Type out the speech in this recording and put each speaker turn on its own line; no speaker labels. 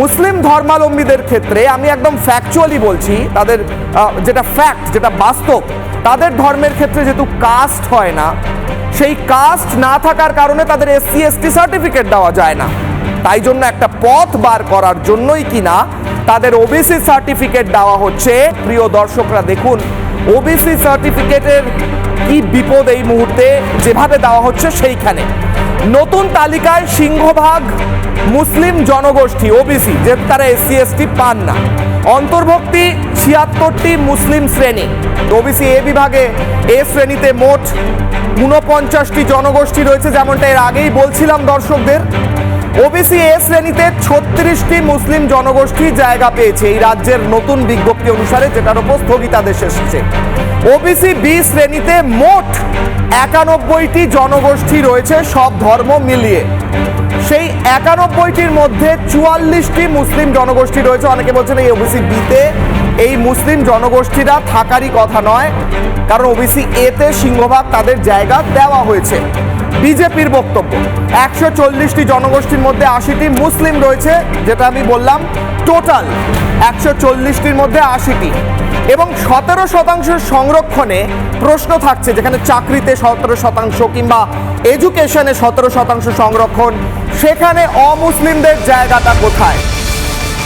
মুসলিম ধর্মাবলম্বীদের ক্ষেত্রে আমি একদম ফ্যাকচুয়ালি বলছি, তাদের যেটা ফ্যাক্ট, যেটা বাস্তব, তাদের ধর্মের ক্ষেত্রে যেহেতু কাস্ট হয় না, সেই কাস্ট না থাকার কারণে তাদের এসসি এসটি সার্টিফিকেট দেওয়া যায় না। তাই জন্য একটা পথ বার করার জন্যই কিনা তাদের ওবিসি সার্টিফিকেট দেওয়া হচ্ছে। প্রিয় দর্শকরা দেখুন, ওবিসি সার্টিফিকেটের কি বিপদ এই মুহূর্তে যেভাবে দেওয়া হচ্ছে। সেইখানে নতুন তালিকায় সিংহভাগ মুসলিম জনগোষ্ঠী ওবিসি, যেহেতু তারা এসসি এসটি পান না। অন্তর্ভুক্তি ৭৬টি মুসলিম শ্রেণী। ওবিসি এ বিভাগে এ শ্রেণীতে মোট ৪৯টি জনগোষ্ঠী রয়েছে, যেমনটা এর আগেই বলছিলাম দর্শকদের। ওবিসি এ শ্রেণীতে ৩৬টি মুসলিম জনগোষ্ঠী জায়গা পেয়েছে এই রাজ্যের নতুন বিজ্ঞপ্তি অনুসারে, যেটার উপর স্থগিতাদেশ এসেছে। ওবিসি বি শ্রেণীতে মোট ৯১টি জনগোষ্ঠী রয়েছে, সব ধর্ম মিলিয়ে। সেই ৯১টির মধ্যে ৪৪টি মুসলিম জনগোষ্ঠী রয়েছে। অনেকে বলছেন এই ওবিসি বিতে এই মুসলিম জনগোষ্ঠীরা থাকারই কথা নয়, কারণ ওবিসি এতে সিংহভাগ তাদের জায়গা দেওয়া হয়েছে। বিজেপির বক্তব্য, ১৪০টি জনগোষ্ঠীর মধ্যে ৮০টি মুসলিম রয়েছে, যেটা আমি বললাম। টোটাল ১৪০টির মধ্যে ৮০টি, এবং ১৭% সংরক্ষণে প্রশ্ন থাকছে, যেখানে চাকরিতে ১৭% কিংবা এডুকেশনে ১৭% সংরক্ষণ, সেখানে অমুসলিমদের জায়গাটা কোথায়?